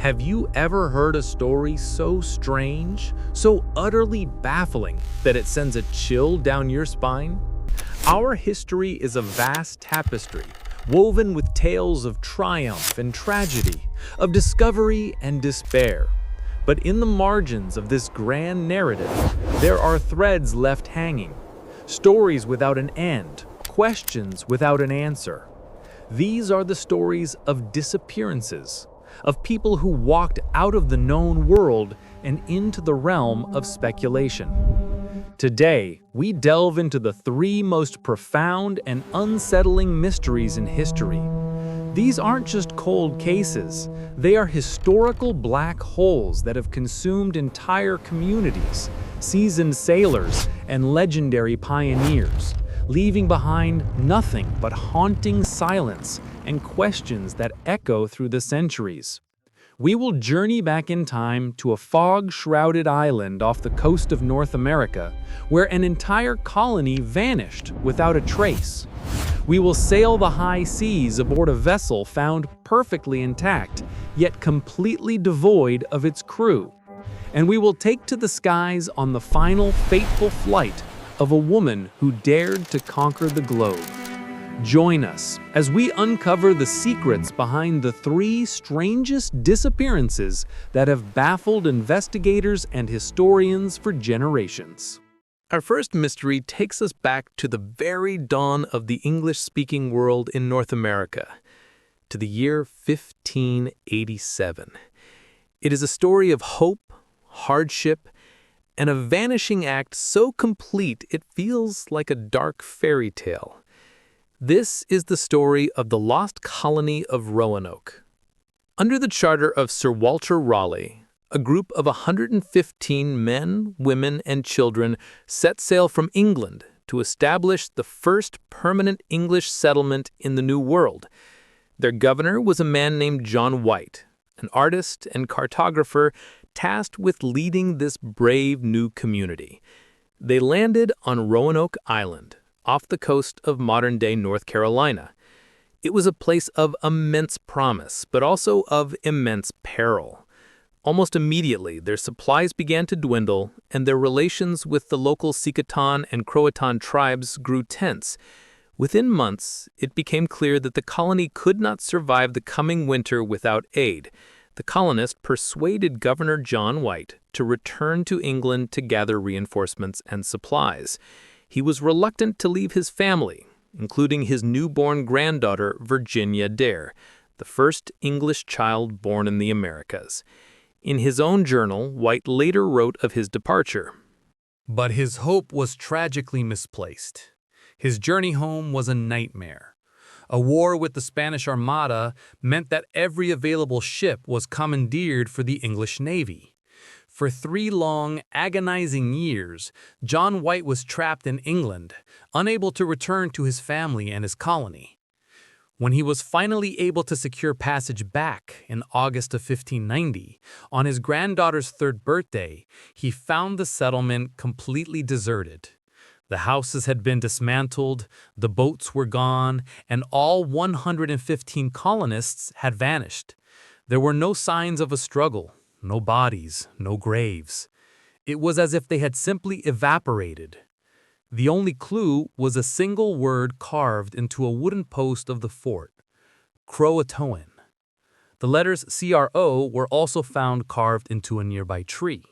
Have you ever heard a story so strange, so utterly baffling, that it sends a chill down your spine? Our history is a vast tapestry, woven with tales of triumph and tragedy, of discovery and despair. But in the margins of this grand narrative, there are threads left hanging, stories without an end, questions without an answer. These are the stories of disappearances, of people who walked out of the known world and into the realm of speculation. Today, we delve into the three most profound and unsettling mysteries in history. These aren't just cold cases, they are historical black holes that have consumed entire communities, seasoned sailors, and legendary pioneers, leaving behind nothing but haunting silence and questions that echo through the centuries. We will journey back in time to a fog-shrouded island off the coast of North America, where an entire colony vanished without a trace. We will sail the high seas aboard a vessel found perfectly intact, yet completely devoid of its crew. And we will take to the skies on the final fateful flight of a woman who dared to conquer the globe. Join us as we uncover the secrets behind the three strangest disappearances that have baffled investigators and historians for generations. Our first mystery takes us back to the very dawn of the English-speaking world in North America, to the year 1587. It is a story of hope, hardship, and a vanishing act so complete it feels like a dark fairy tale. This is the story of the lost colony of Roanoke. Under the charter of Sir Walter Raleigh, a group of 115 men, women, and children set sail from England to establish the first permanent English settlement in the New World. Their governor was a man named John White, an artist and cartographer tasked with leading this brave new community. They landed on Roanoke Island, off the coast of modern-day North Carolina. It was a place of immense promise, but also of immense peril. Almost immediately, their supplies began to dwindle, and their relations with the local Sicatan and Croatan tribes grew tense. Within months, it became clear that the colony could not survive the coming winter without aid. The colonists persuaded Governor John White to return to England to gather reinforcements and supplies. He was reluctant to leave his family, including his newborn granddaughter, Virginia Dare, the first English child born in the Americas. In his own journal, White later wrote of his departure. But his hope was tragically misplaced. His journey home was a nightmare. A war with the Spanish Armada meant that every available ship was commandeered for the English Navy. For 3 long, agonizing years, John White was trapped in England, unable to return to his family and his colony. When he was finally able to secure passage back in August of 1590, on his granddaughter's 3rd birthday, he found the settlement completely deserted. The houses had been dismantled, the boats were gone, and all 115 colonists had vanished. There were no signs of a struggle, no bodies, no graves. It was as if they had simply evaporated. The only clue was a single word carved into a wooden post of the fort: Croatoan. The letters CRO were also found carved into a nearby tree.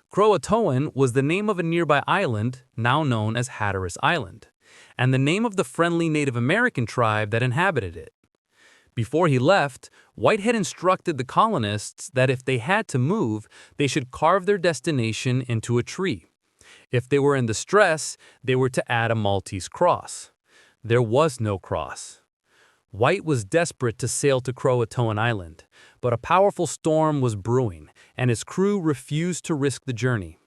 Croatoan was the name of a nearby island, now known as Hatteras Island, and the name of the friendly Native American tribe that inhabited it. Before he left, White had instructed the colonists that if they had to move, they should carve their destination into a tree. If they were in distress, they were to add a Maltese cross. There was no cross. White was desperate to sail to Croatoan Island, but a powerful storm was brewing, and his crew refused to risk the journey.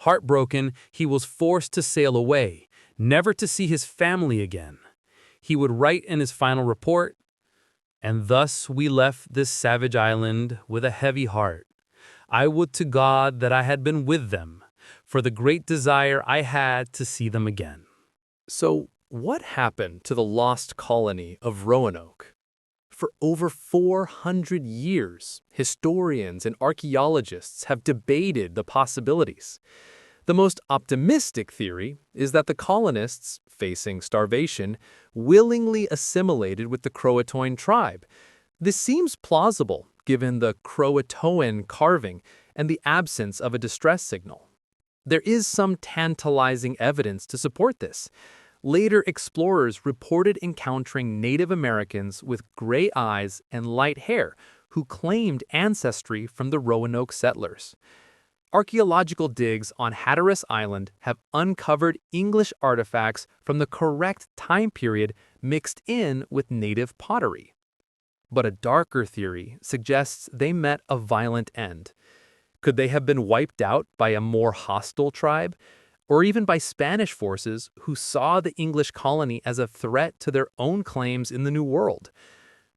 Heartbroken, he was forced to sail away, never to see his family again. He would write in his final report, "And thus we left this savage island with a heavy heart. I would to God that I had been with them, for the great desire I had to see them again." So, what happened to the lost colony of Roanoke? For over 400 years, historians and archaeologists have debated the possibilities. The most optimistic theory is that the colonists, facing starvation, willingly assimilated with the Croatoan tribe. This seems plausible given the Croatoan carving and the absence of a distress signal. There is some tantalizing evidence to support this. Later explorers reported encountering Native Americans with gray eyes and light hair who claimed ancestry from the Roanoke settlers. Archaeological digs on Hatteras Island have uncovered English artifacts from the correct time period mixed in with native pottery. But a darker theory suggests they met a violent end. Could they have been wiped out by a more hostile tribe, or even by Spanish forces who saw the English colony as a threat to their own claims in the New World?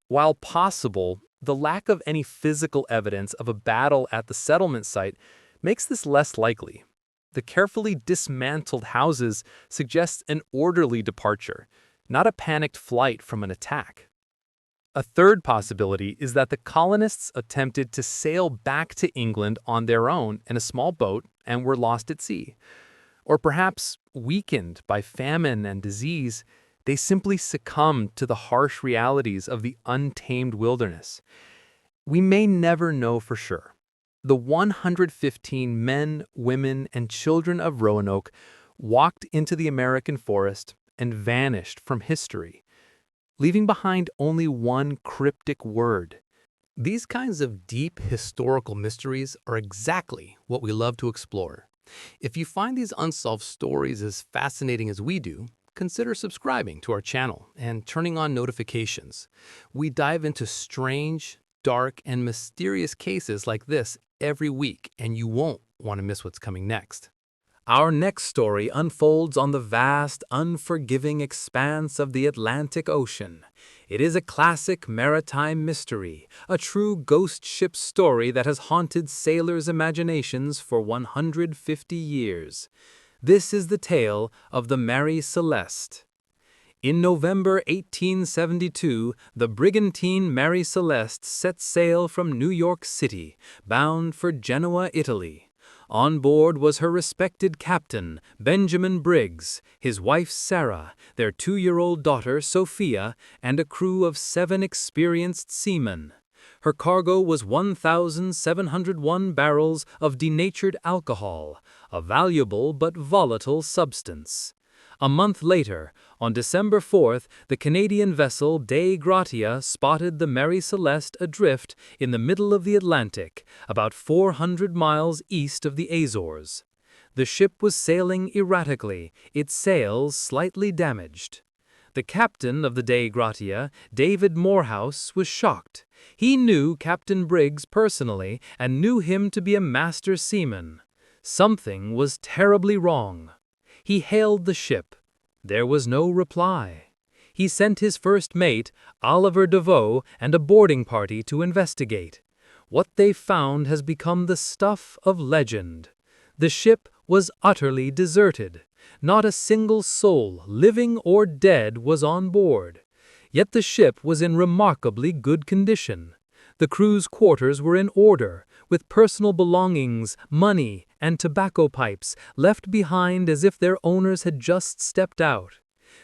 While possible, the lack of any physical evidence of a battle at the settlement site makes this less likely. The carefully dismantled houses suggest an orderly departure, not a panicked flight from an attack. A third possibility is that the colonists attempted to sail back to England on their own in a small boat and were lost at sea. Or perhaps, weakened by famine and disease, they simply succumbed to the harsh realities of the untamed wilderness. We may never know for sure. The 115 men, women, and children of Roanoke walked into the American forest and vanished from history, leaving behind only one cryptic word. These kinds of deep historical mysteries are exactly what we love to explore. If you find these unsolved stories as fascinating as we do, consider subscribing to our channel and turning on notifications. We dive into strange, dark, and mysterious cases like this every week, and you won't want to miss what's coming next. Our next story unfolds on the vast, unforgiving expanse of the Atlantic Ocean. It is a classic maritime mystery, a true ghost ship story that has haunted sailors' imaginations for 150 years. This is the tale of the Mary Celeste. In November 1872, the brigantine Mary Celeste set sail from New York City, bound for Genoa, Italy. On board was her respected captain, Benjamin Briggs, his wife Sarah, their 2-year-old daughter Sophia, and a crew of 7 experienced seamen. Her cargo was 1,701 barrels of denatured alcohol, a valuable but volatile substance. A month later, on December 4th, the Canadian vessel Dei Gratia spotted the Mary Celeste adrift in the middle of the Atlantic, about 400 miles east of the Azores. The ship was sailing erratically, its sails slightly damaged. The captain of the Dei Gratia, David Morehouse, was shocked. He knew Captain Briggs personally and knew him to be a master seaman. Something was terribly wrong. He hailed the ship. There was no reply. He sent his first mate, Oliver Devoe, and a boarding party to investigate. What they found has become the stuff of legend. The ship was utterly deserted. Not a single soul, living or dead, was on board. Yet the ship was in remarkably good condition. The crew's quarters were in order, with personal belongings, money, and tobacco pipes left behind as if their owners had just stepped out.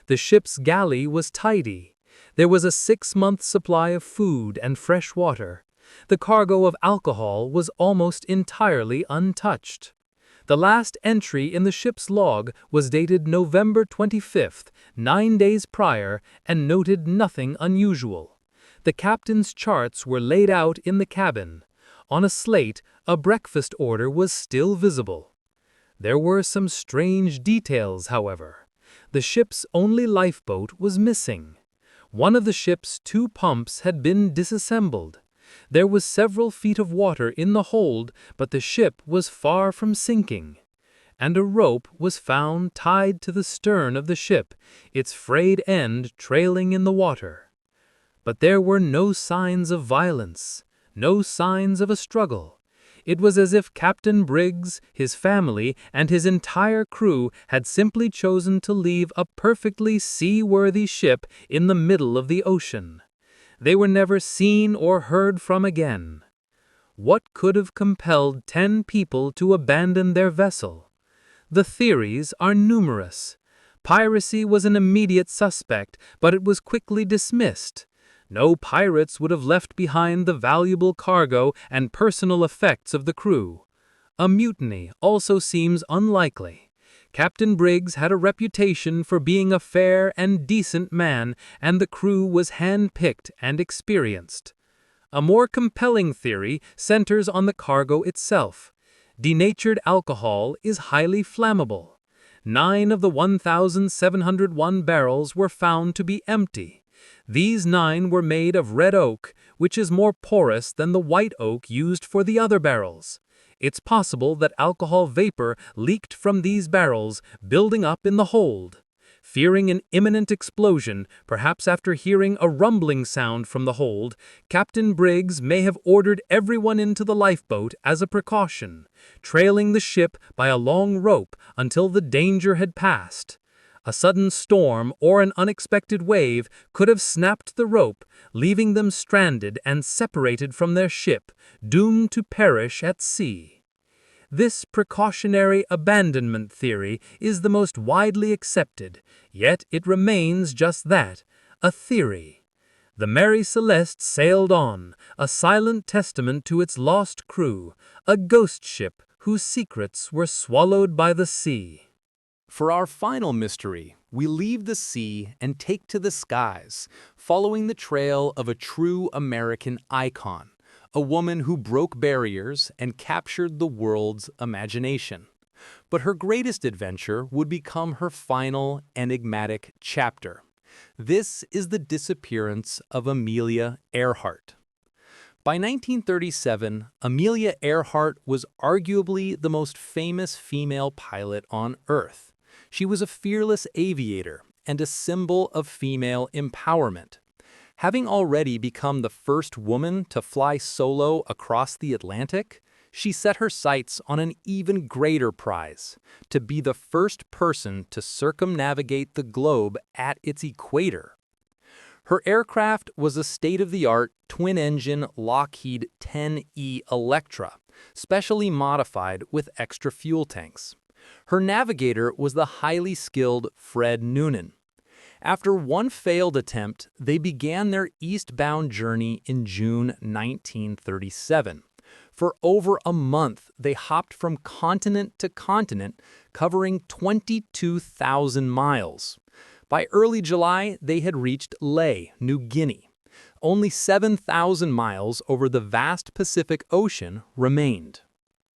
The ship's galley was tidy. There was a 6-month supply of food and fresh water. The cargo of alcohol was almost entirely untouched. The last entry in the ship's log was dated November 25th, 9 days prior, and noted nothing unusual. The captain's charts were laid out in the cabin. On a slate, a breakfast order was still visible. There were some strange details, however. The ship's only lifeboat was missing. One of the ship's 2 pumps had been disassembled. There was several feet of water in the hold, but the ship was far from sinking. And a rope was found tied to the stern of the ship, its frayed end trailing in the water. But there were no signs of violence, no signs of a struggle. It was as if Captain Briggs, his family, and his entire crew had simply chosen to leave a perfectly seaworthy ship in the middle of the ocean. They were never seen or heard from again. What could have compelled 10 people to abandon their vessel? The theories are numerous. Piracy was an immediate suspect, but it was quickly dismissed. No pirates would have left behind the valuable cargo and personal effects of the crew. A mutiny also seems unlikely. Captain Briggs had a reputation for being a fair and decent man, and the crew was hand-picked and experienced. A more compelling theory centers on the cargo itself. Denatured alcohol is highly flammable. 9 of the 1,701 barrels were found to be empty. These 9 were made of red oak, which is more porous than the white oak used for the other barrels. It's possible that alcohol vapor leaked from these barrels, building up in the hold. Fearing an imminent explosion, perhaps after hearing a rumbling sound from the hold, Captain Briggs may have ordered everyone into the lifeboat as a precaution, trailing the ship by a long rope until the danger had passed. A sudden storm or an unexpected wave could have snapped the rope, leaving them stranded and separated from their ship, doomed to perish at sea. This precautionary abandonment theory is the most widely accepted, yet it remains just that, a theory. The Mary Celeste sailed on, a silent testament to its lost crew, a ghost ship whose secrets were swallowed by the sea. For our final mystery, we leave the sea and take to the skies, following the trail of a true American icon, a woman who broke barriers and captured the world's imagination. But her greatest adventure would become her final enigmatic chapter. This is the disappearance of Amelia Earhart. By 1937, Amelia Earhart was arguably the most famous female pilot on Earth. She was a fearless aviator and a symbol of female empowerment. Having already become the first woman to fly solo across the Atlantic, she set her sights on an even greater prize, to be the first person to circumnavigate the globe at its equator. Her aircraft was a state-of-the-art twin-engine Lockheed 10E Electra, specially modified with extra fuel tanks. Her navigator was the highly skilled Fred Noonan. After one failed attempt, they began their eastbound journey in June 1937. For over a month, they hopped from continent to continent, covering 22,000 miles. By early July, they had reached Lae, New Guinea. Only 7,000 miles over the vast Pacific Ocean remained.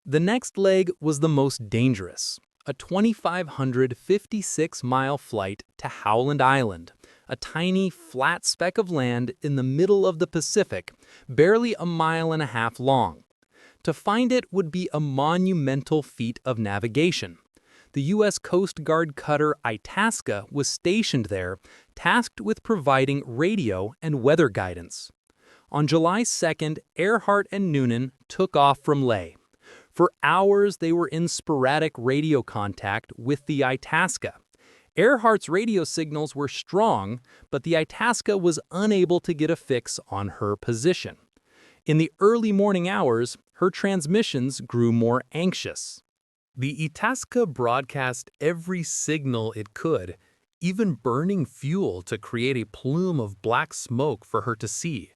The next leg was the most dangerous, a 2,556-mile flight to Howland Island, a tiny, flat speck of land in the middle of the Pacific, barely a mile and a half long. To find it would be a monumental feat of navigation. The U.S. Coast Guard cutter Itasca was stationed there, tasked with providing radio and weather guidance. On July 2nd, Earhart and Noonan took off from Lae. For hours, they were in sporadic radio contact with the Itasca. Earhart's radio signals were strong, but the Itasca was unable to get a fix on her position. In the early morning hours, her transmissions grew more anxious. The Itasca broadcast every signal it could, even burning fuel to create a plume of black smoke for her to see.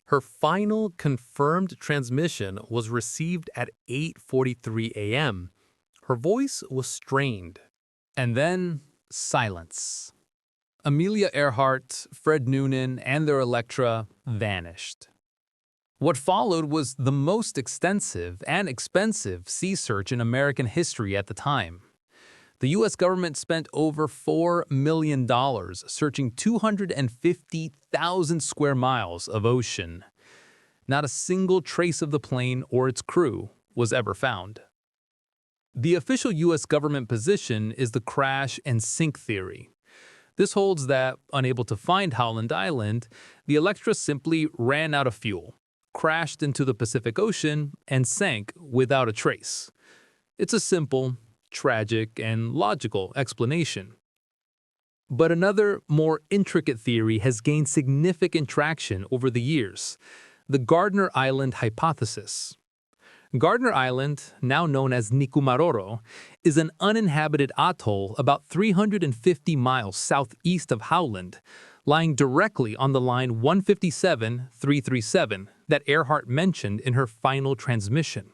Her final confirmed transmission was received at 8:43 a.m. Her voice was strained. And then, silence. Amelia Earhart, Fred Noonan, and their Electra vanished. What followed was the most extensive and expensive sea search in American history at the time. The U.S. government spent over $4 million searching 250,000 square miles of ocean. Not a single trace of the plane or its crew was ever found. The official U.S. government position is the crash and sink theory. This holds that, unable to find Howland Island, the Electra simply ran out of fuel, crashed into the Pacific Ocean, and sank without a trace. It's a simple, tragic, and logical explanation. But another, more intricate theory has gained significant traction over the years: the Gardner Island hypothesis. Gardner Island, now known as Nikumaroro, is an uninhabited atoll about 350 miles southeast of Howland, lying directly on the line 157-337 that Earhart mentioned in her final transmission.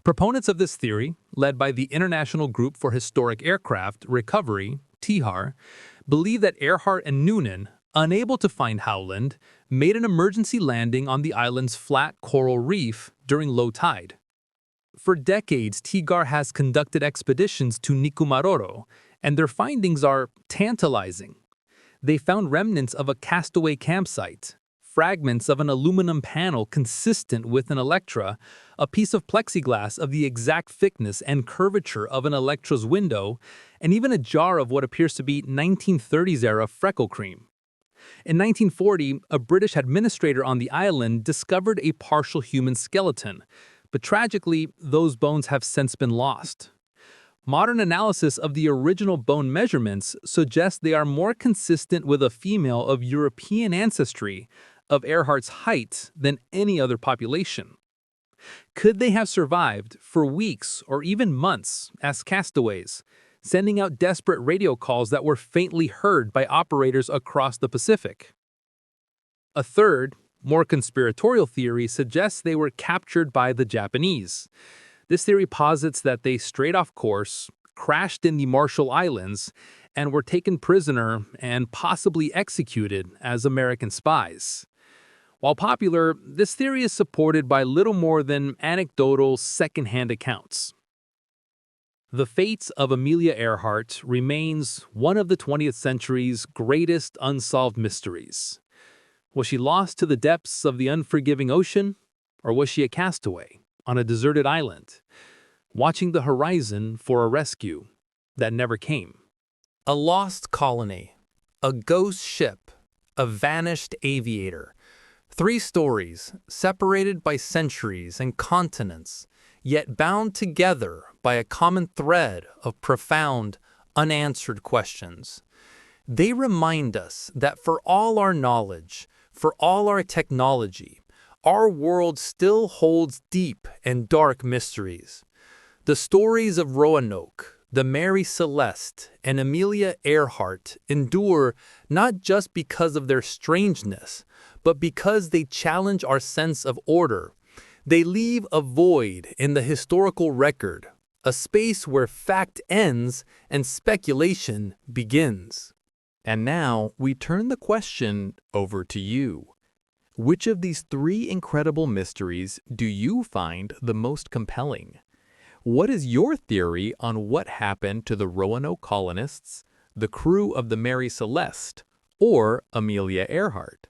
Proponents of this theory, led by the International Group for Historic Aircraft Recovery, TIHAR, believe that Earhart and Noonan, unable to find Howland, made an emergency landing on the island's flat coral reef during low tide. For decades, TIGAR has conducted expeditions to Nikumaroro, and their findings are tantalizing. They found remnants of a castaway campsite, fragments of an aluminum panel consistent with an Electra, a piece of plexiglass of the exact thickness and curvature of an Electra's window, and even a jar of what appears to be 1930s-era freckle cream. In 1940, a British administrator on the island discovered a partial human skeleton, but tragically, those bones have since been lost. Modern analysis of the original bone measurements suggests they are more consistent with a female of European ancestry of Earhart's height than any other population. Could they have survived for weeks or even months as castaways, sending out desperate radio calls that were faintly heard by operators across the Pacific? A third, more conspiratorial theory suggests they were captured by the Japanese. This theory posits that they strayed off course, crashed in the Marshall Islands, and were taken prisoner and possibly executed as American spies. While popular, this theory is supported by little more than anecdotal second-hand accounts. The fate of Amelia Earhart remains one of the 20th century's greatest unsolved mysteries. Was she lost to the depths of the unforgiving ocean, or was she a castaway on a deserted island, watching the horizon for a rescue that never came? A lost colony, a ghost ship, a vanished aviator. 3 stories, separated by centuries and continents, yet bound together by a common thread of profound, unanswered questions. They remind us that for all our knowledge, for all our technology, our world still holds deep and dark mysteries. The stories of Roanoke, the Mary Celeste, and Amelia Earhart endure not just because of their strangeness, but because they challenge our sense of order. They leave a void in the historical record, a space where fact ends and speculation begins. And now we turn the question over to you. Which of these 3 incredible mysteries do you find the most compelling? What is your theory on what happened to the Roanoke colonists, the crew of the Mary Celeste, or Amelia Earhart?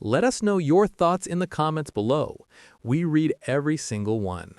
Let us know your thoughts in the comments below. We read every single one.